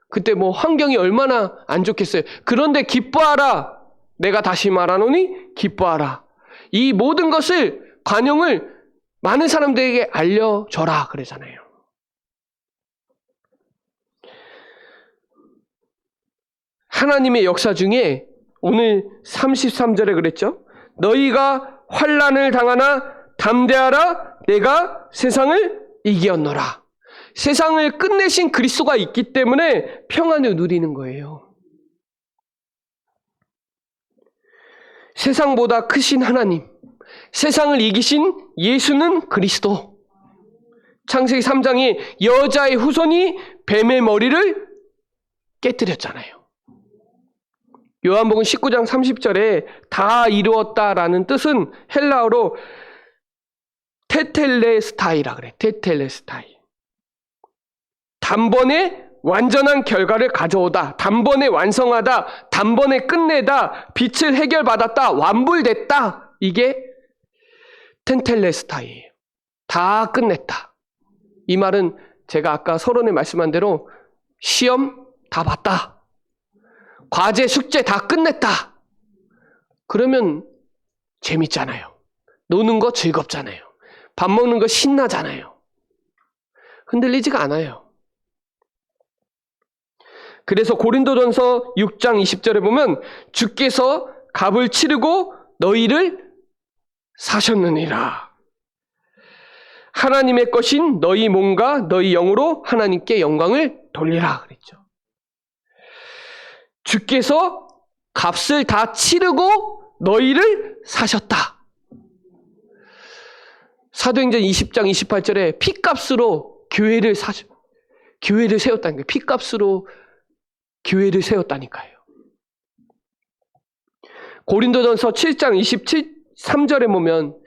그때 뭐 환경이 얼마나 안 좋겠어요. 그런데 기뻐하라. 내가 다시 말하노니 기뻐하라. 이 모든 것을 관용을 많은 사람들에게 알려줘라 그러잖아요. 하나님의 역사 중에 오늘 33절에 그랬죠. 너희가 환난을 당하나 담대하라. 내가 세상을 이기었노라. 세상을 끝내신 그리스도가 있기 때문에 평안을 누리는 거예요. 세상보다 크신 하나님, 세상을 이기신 예수는 그리스도. 창세기 3장에 여자의 후손이 뱀의 머리를 깨뜨렸잖아요. 요한복음 19장 30절에 다 이루었다라는 뜻은 헬라어로 테텔레스타이라 그래. 테텔레스타이. 단번에 완전한 결과를 가져오다. 단번에 완성하다. 단번에 끝내다. 빛을 해결받았다. 완불됐다. 이게 텐텔레스타이예요. 다 끝냈다. 이 말은 제가 아까 서론에 말씀한 대로 시험 다 봤다. 과제, 숙제 다 끝냈다. 그러면 재밌잖아요. 노는 거 즐겁잖아요. 밥 먹는 거 신나잖아요. 흔들리지가 않아요. 그래서 고린도전서 6장 20절에 보면 주께서 값을 치르고 너희를 사셨느니라. 하나님의 것인 너희 몸과 너희 영으로 하나님께 영광을 돌리라 그랬죠. 주께서 값을 다 치르고 너희를 사셨다. 사도행전 20장 28절에 피값으로 교회를 세웠다는 거예요. 피값으로 교회를 세웠다니까요. 고린도전서 7장 23절에 보면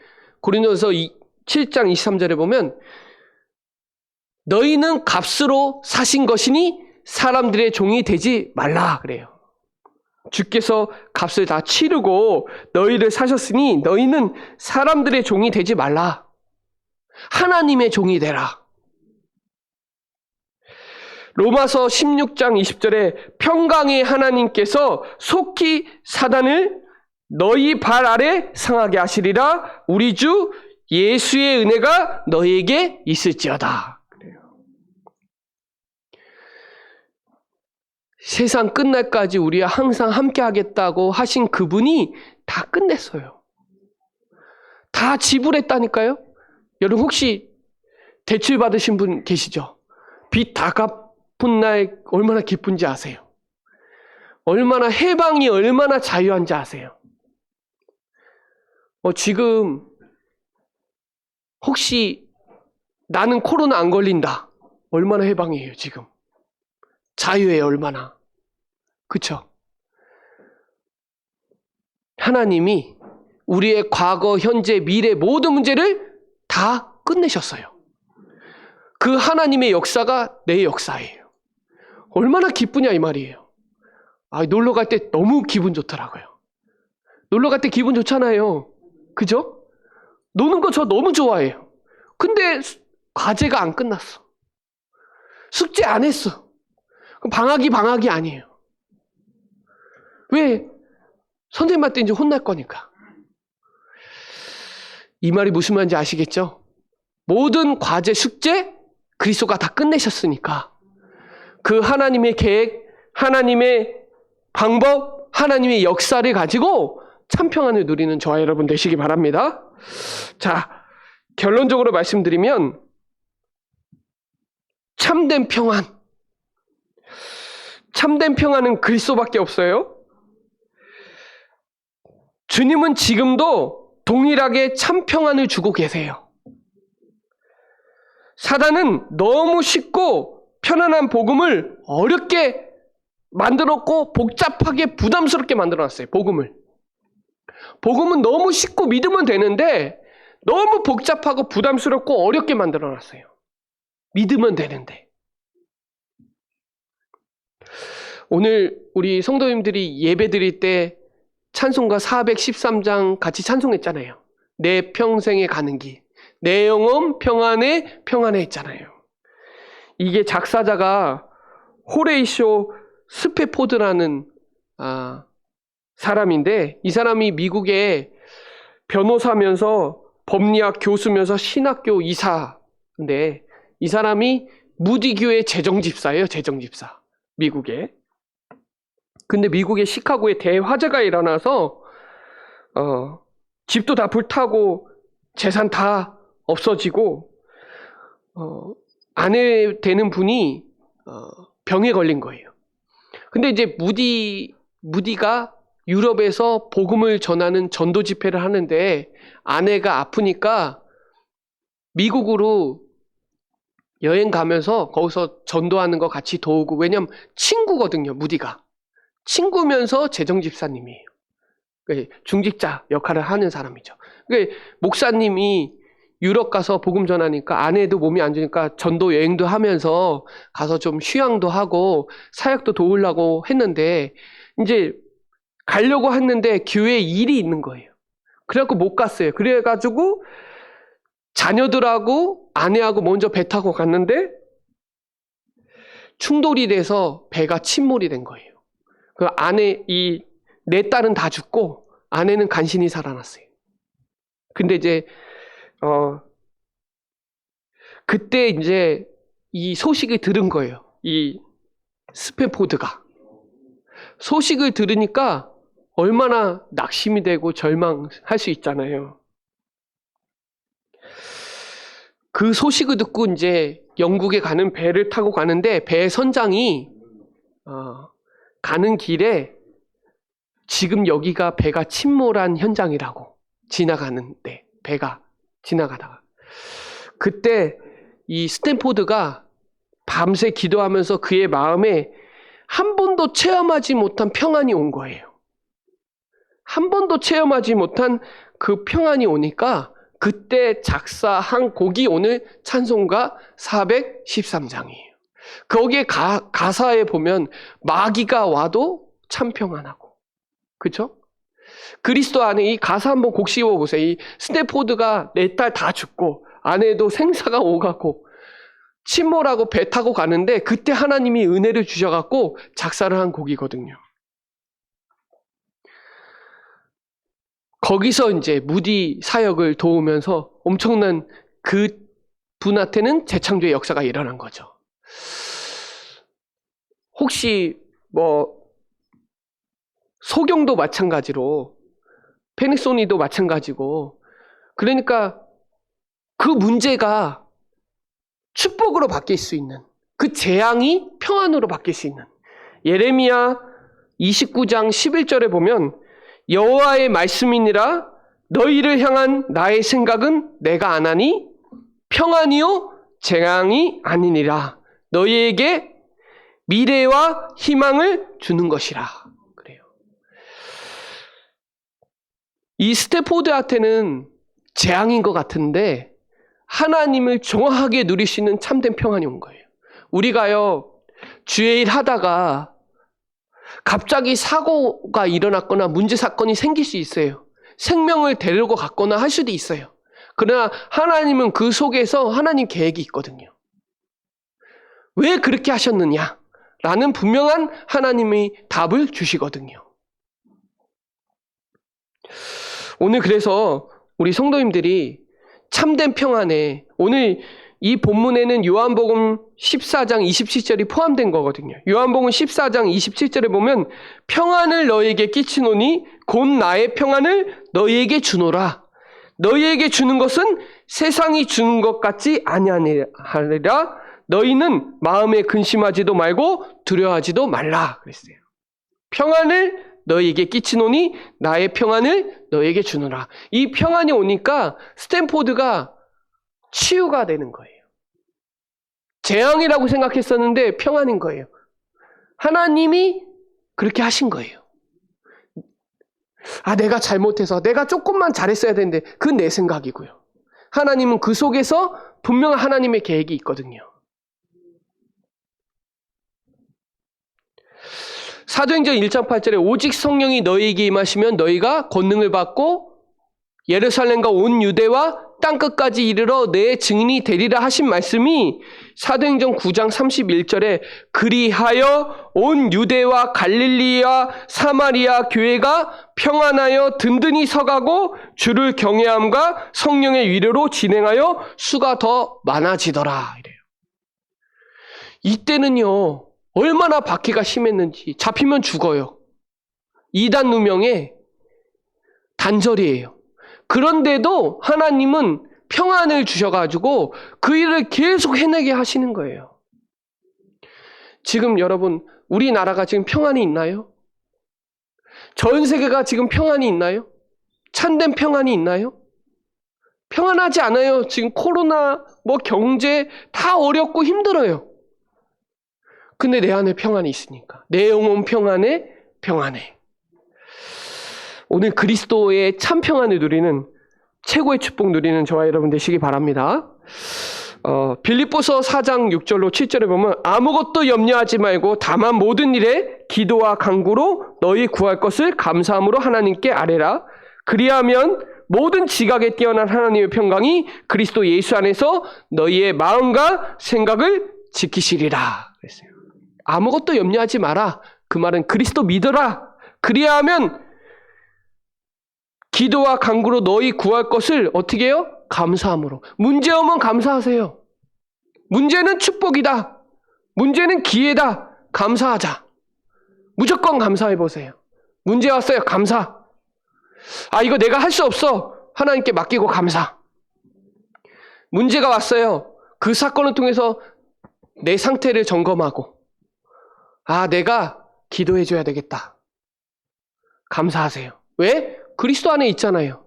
고린도전서 7장 23절에 보면 너희는 값으로 사신 것이니 사람들의 종이 되지 말라 그래요. 주께서 값을 다 치르고 너희를 사셨으니 너희는 사람들의 종이 되지 말라. 하나님의 종이 되라. 로마서 16장 20절에 평강의 하나님께서 속히 사단을 너희 발 아래 상하게 하시리라. 우리 주 예수의 은혜가 너희에게 있을지어다. 그래요. 세상 끝날까지 우리와 항상 함께 하겠다고 하신 그분이 다 끝냈어요. 다 지불했다니까요. 여러분 혹시 대출 받으신 분 계시죠? 빚 다 갚은 날 얼마나 기쁜지 아세요? 얼마나 해방이 얼마나 자유한지 아세요? 지금 혹시 나는 코로나 안 걸린다. 얼마나 해방이에요 지금. 자유예요 얼마나. 그쵸? 하나님이 우리의 과거, 현재, 미래 모든 문제를 다 끝내셨어요. 그 하나님의 역사가 내 역사예요. 얼마나 기쁘냐 이 말이에요. 놀러 갈 때 너무 기분 좋더라고요. 놀러 갈 때 기분 좋잖아요. 그죠? 노는 거 저 너무 좋아해요. 근데 과제가 안 끝났어. 숙제 안 했어. 그럼 방학이 아니에요. 왜? 선생님한테 이제 혼날 거니까. 이 말이 무슨 말인지 아시겠죠? 모든 과제, 숙제 그리스도가 다 끝내셨으니까 그 하나님의 계획, 하나님의 방법, 하나님의 역사를 가지고 참 평안을 누리는 저와 여러분 되시기 바랍니다. 자, 결론적으로 말씀드리면 참된 평안은 그리스도밖에 없어요. 주님은 지금도 동일하게 참 평안을 주고 계세요. 사단은 너무 쉽고 편안한 복음을 어렵게 만들었고 복잡하게 부담스럽게 만들어놨어요. 복음은 너무 쉽고 믿으면 되는데 너무 복잡하고 부담스럽고 어렵게 만들어놨어요. 믿으면 되는데. 오늘 우리 성도님들이 예배 드릴 때 찬송가 413장 같이 찬송했잖아요. 내 평생에 가는 길. 내 영혼 평안에 했잖아요. 이게 작사자가 호레이쇼 스페포드라는 사람인데 이 사람이 미국에 변호사면서 법리학 교수면서 신학교 이사인데 이 사람이 무디교회 재정집사예요. 재정집사. 미국에. 근데 미국의 시카고에 대화재가 일어나서 집도 다 불타고 재산 다 없어지고 아내 되는 분이 병에 걸린 거예요. 근데 이제 무디가 유럽에서 복음을 전하는 전도 집회를 하는데 아내가 아프니까 미국으로 여행 가면서 거기서 전도하는 거 같이 도우고, 왜냐면 친구거든요. 무디가 친구면서 재정집사님이에요. 중직자 역할을 하는 사람이죠. 목사님이 유럽 가서 복음 전하니까 아내도 몸이 안 좋으니까 전도 여행도 하면서 가서 좀 휴양도 하고 사역도 도우려고 했는데 이제 가려고 했는데 교회에 일이 있는 거예요. 그래갖고 못 갔어요. 그래가지고 자녀들하고 아내하고 먼저 배 타고 갔는데 충돌이 돼서 배가 침몰이 된 거예요. 그 아내, 내 딸은 다 죽고 아내는 간신히 살아났어요. 근데 이제 그때 이제 이 소식을 들은 거예요. 이 스페포드가. 소식을 들으니까 얼마나 낙심이 되고 절망할 수 있잖아요. 그 소식을 듣고 이제 영국에 가는 배를 타고 가는데 배 선장이 가는 길에 지금 여기가 배가 침몰한 현장이라고, 지나가는데 배가 지나가다가 그때 이 스탠포드가 밤새 기도하면서 그의 마음에 한 번도 체험하지 못한 평안이 온 거예요. 한 번도 체험하지 못한 그 평안이 오니까 그때 작사한 곡이 오늘 찬송가 413장이에요. 거기에 가사에 보면 마귀가 와도 참 평안하고, 그렇죠? 그리스도 안에 이 가사 한번 곡 씌워보세요. 이 스탠포드가 내 딸 다 죽고 아내도 생사가 오가고 침몰하고 배 타고 가는데 그때 하나님이 은혜를 주셔갖고 작사를 한 곡이거든요. 거기서 이제 무디 사역을 도우면서 엄청난 그 분한테는 재창조의 역사가 일어난 거죠. 혹시 소경도 마찬가지로 페니소니도 마찬가지고, 그러니까 그 문제가 축복으로 바뀔 수 있는, 그 재앙이 평안으로 바뀔 수 있는, 예레미야 29장 11절에 보면 여호와의 말씀이니라 너희를 향한 나의 생각은 내가 안 하니 평안이요 재앙이 아니니라 너희에게 미래와 희망을 주는 것이라. 그래요. 이 스태포드한테는 재앙인 것 같은데 하나님을 정확하게 누릴 수 있는 참된 평안이 온 거예요. 우리가요, 주의 일 하다가 갑자기 사고가 일어났거나 문제 사건이 생길 수 있어요. 생명을 데리고 갔거나 할 수도 있어요. 그러나 하나님은 그 속에서 하나님 계획이 있거든요. 왜 그렇게 하셨느냐? 라는 분명한 하나님의 답을 주시거든요. 오늘 그래서 우리 성도님들이 참된 평안에, 오늘 이 본문에는 요한복음 14장 27절이 포함된 거거든요. 요한복음 14장 27절에 보면 평안을 너희에게 끼치노니 곧 나의 평안을 너희에게 주노라. 너희에게 주는 것은 세상이 주는 것 같지 아니하리라. 너희는 마음에 근심하지도 말고 두려워하지도 말라 그랬어요. 평안을 너희에게 끼치노니 나의 평안을 너희에게 주노라. 이 평안이 오니까 스탠포드가 치유가 되는 거예요. 재앙이라고 생각했었는데 평안인 거예요. 하나님이 그렇게 하신 거예요. 내가 잘못해서 내가 조금만 잘했어야 되는데 그건 내 생각이고요. 하나님은 그 속에서 분명한 하나님의 계획이 있거든요. 사도행전 1장 8절에 오직 성령이 너희에게 임하시면 너희가 권능을 받고 예루살렘과 온 유대와 땅끝까지 이르러 내 증인이 되리라 하신 말씀이 사도행전 9장 31절에 그리하여 온 유대와 갈릴리와 사마리아 교회가 평안하여 든든히 서가고 주를 경외함과 성령의 위로로 진행하여 수가 더 많아지더라. 이래요. 이때는요, 얼마나 박해가 심했는지, 잡히면 죽어요. 이단 누명의 단절이에요. 그런데도 하나님은 평안을 주셔가지고 그 일을 계속 해내게 하시는 거예요. 지금 여러분, 우리나라가 지금 평안이 있나요? 전 세계가 지금 평안이 있나요? 참된 평안이 있나요? 평안하지 않아요. 지금 코로나, 경제 다 어렵고 힘들어요. 근데 내 안에 평안이 있으니까. 내 영혼 평안에 평안해. 오늘 그리스도의 참 평안을 누리는, 최고의 축복 누리는 저와 여러분 되시기 바랍니다. 빌립보서 4장 6절로 7절에 보면 아무것도 염려하지 말고 다만 모든 일에 기도와 간구로 너희 구할 것을 감사함으로 하나님께 아뢰라. 그리하면 모든 지각에 뛰어난 하나님의 평강이 그리스도 예수 안에서 너희의 마음과 생각을 지키시리라. 그랬어요. 아무것도 염려하지 마라. 그 말은 그리스도 믿어라. 그리하면 기도와 간구로 너희 구할 것을 어떻게 해요? 감사함으로. 문제 오면 감사하세요. 문제는 축복이다. 문제는 기회다. 감사하자. 무조건 감사해 보세요. 문제 왔어요. 감사. 이거 내가 할 수 없어. 하나님께 맡기고 감사. 문제가 왔어요. 그 사건을 통해서 내 상태를 점검하고 내가 기도해 줘야 되겠다. 감사하세요. 왜? 그리스도 안에 있잖아요.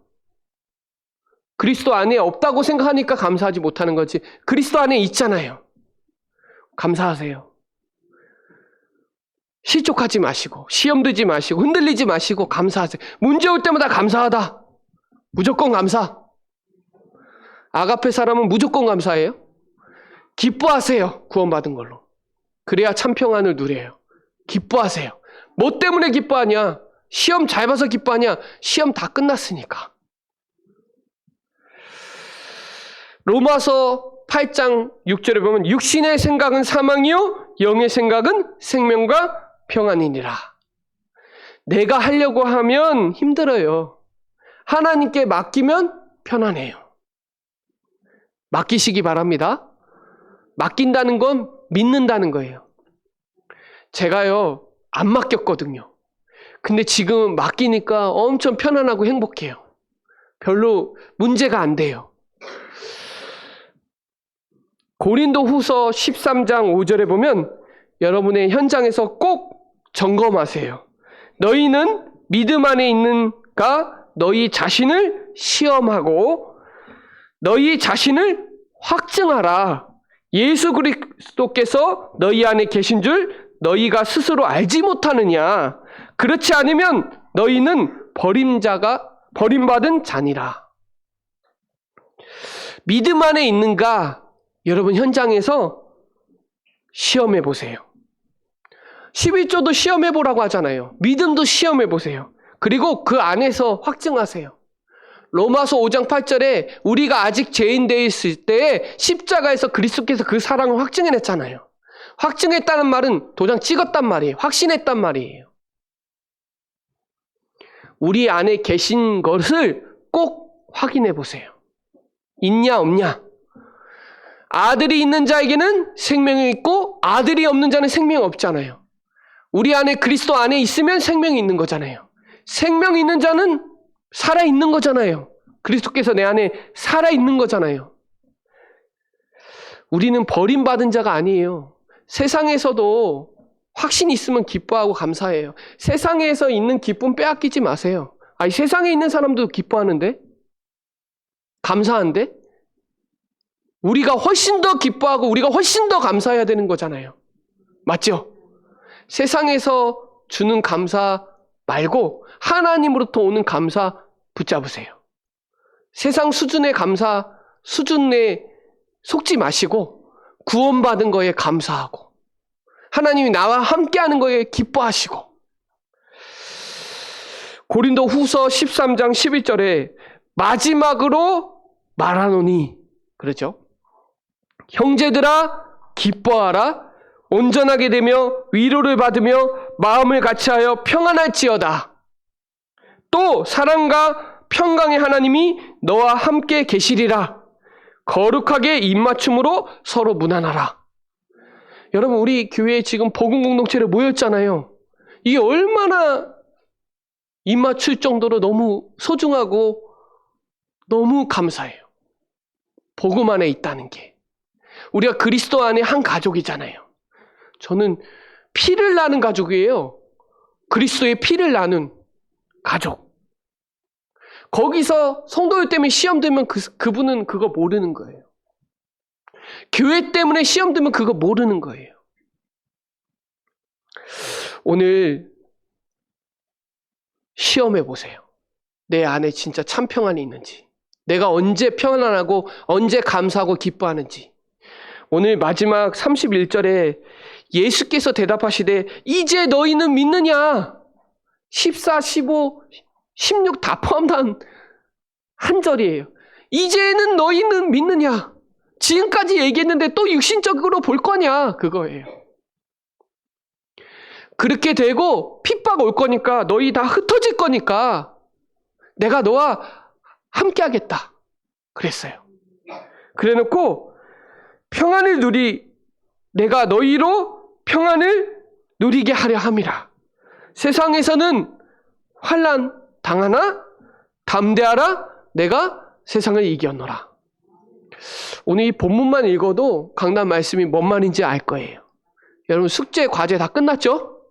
그리스도 안에 없다고 생각하니까 감사하지 못하는 거지. 그리스도 안에 있잖아요. 감사하세요. 실족하지 마시고, 시험 들지 마시고, 흔들리지 마시고 감사하세요. 문제 올 때마다 감사하다. 무조건 감사. 아가페 사람은 무조건 감사해요. 기뻐하세요. 구원받은 걸로. 그래야 참 평안을 누려요. 기뻐하세요. 뭐 때문에 기뻐하냐? 시험 잘 봐서 기뻐하냐? 시험 다 끝났으니까. 로마서 8장 6절에 보면 육신의 생각은 사망이요 영의 생각은 생명과 평안이니라. 내가 하려고 하면 힘들어요. 하나님께 맡기면 편안해요. 맡기시기 바랍니다. 맡긴다는 건 믿는다는 거예요. 제가요, 안 맡겼거든요. 근데 지금 맡기니까 엄청 편안하고 행복해요. 별로 문제가 안 돼요. 고린도후서 13장 5절에 보면 여러분의 현장에서 꼭 점검하세요. 너희는 믿음 안에 있는가 너희 자신을 시험하고 너희 자신을 확증하라. 예수 그리스도께서 너희 안에 계신 줄 너희가 스스로 알지 못하느냐. 그렇지 않으면 너희는 버림받은 자니라. 믿음 안에 있는가 여러분 현장에서 시험해 보세요. 11조도 시험해 보라고 하잖아요. 믿음도 시험해 보세요. 그리고 그 안에서 확증하세요. 로마서 5장 8절에 우리가 아직 죄인 되어 있을 때에 십자가에서 그리스도께서 그 사랑을 확증해냈잖아요. 확증했다는 말은 도장 찍었단 말이에요. 확신했단 말이에요. 우리 안에 계신 것을 꼭 확인해 보세요. 있냐 없냐. 아들이 있는 자에게는 생명이 있고 아들이 없는 자는 생명이 없잖아요. 우리 안에 그리스도 안에 있으면 생명이 있는 거잖아요. 생명이 있는 자는 살아있는 거잖아요. 그리스도께서 내 안에 살아있는 거잖아요. 우리는 버림받은 자가 아니에요. 세상에서도 확신이 있으면 기뻐하고 감사해요. 세상에서 있는 기쁨 빼앗기지 마세요. 아니, 세상에 있는 사람도 기뻐하는데? 감사한데? 우리가 훨씬 더 기뻐하고 우리가 훨씬 더 감사해야 되는 거잖아요. 맞죠? 세상에서 주는 감사 말고 하나님으로부터 오는 감사 붙잡으세요. 세상 수준의 감사 수준 내에 속지 마시고 구원받은 거에 감사하고 하나님이 나와 함께하는 거에 기뻐하시고. 고린도 후서 13장 11절에 마지막으로 말하노니 그렇죠? 형제들아 기뻐하라. 온전하게 되며 위로를 받으며 마음을 같이하여 평안할지어다. 또 사랑과 평강의 하나님이 너와 함께 계시리라. 거룩하게 입맞춤으로 서로 무난하라. 여러분, 우리 교회에 지금 복음 공동체를 모였잖아요. 이게 얼마나 입맞출 정도로 너무 소중하고 너무 감사해요. 복음 안에 있다는 게. 우리가 그리스도 안에 한 가족이잖아요. 저는 피를 나눈 가족이에요. 그리스도의 피를 나눈 가족. 거기서 성도들 때문에 시험 들면 그분은 그거 모르는 거예요. 교회 때문에 시험 들면 그거 모르는 거예요. 오늘 시험해 보세요. 내 안에 진짜 참 평안이 있는지. 내가 언제 평안하고 언제 감사하고 기뻐하는지. 오늘 마지막 31절에 예수께서 대답하시되 이제 너희는 믿느냐? 14, 15, 16 다 포함한 한 절이에요. 이제는 너희는 믿느냐? 지금까지 얘기했는데 또 육신적으로 볼 거냐? 그거예요. 그렇게 되고 핍박 올 거니까 너희 다 흩어질 거니까 내가 너와 함께 하겠다. 그랬어요. 그래놓고 내가 너희로 평안을 누리게 하려 함이라. 세상에서는 환난 당하나 담대하라. 내가 세상을 이겼노라. 오늘 이 본문만 읽어도 강단 말씀이 뭔 말인지 알 거예요. 여러분 숙제 과제 다 끝났죠?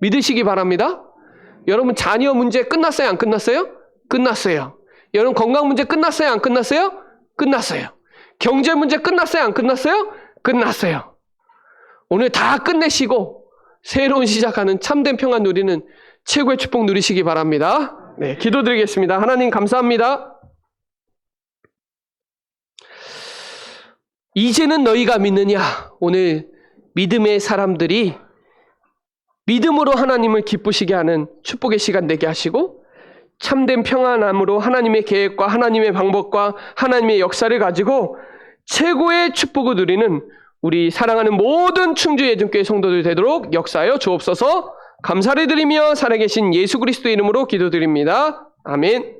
믿으시기 바랍니다. 여러분 자녀 문제 끝났어요? 안 끝났어요? 끝났어요. 여러분 건강 문제 끝났어요? 안 끝났어요? 끝났어요. 경제 문제 끝났어요? 안 끝났어요? 끝났어요. 오늘 다 끝내시고 새로운 시작하는 참된 평안 누리는 최고의 축복 누리시기 바랍니다. 네, 기도드리겠습니다. 하나님 감사합니다. 이제는 너희가 믿느냐? 오늘 믿음의 사람들이 믿음으로 하나님을 기쁘시게 하는 축복의 시간 되게 하시고 참된 평안함으로 하나님의 계획과 하나님의 방법과 하나님의 역사를 가지고 최고의 축복을 누리는 우리 사랑하는 모든 충주 예전교회 성도들 되도록 역사하여 주옵소서. 감사를 드리며 살아계신 예수 그리스도의 이름으로 기도드립니다. 아멘.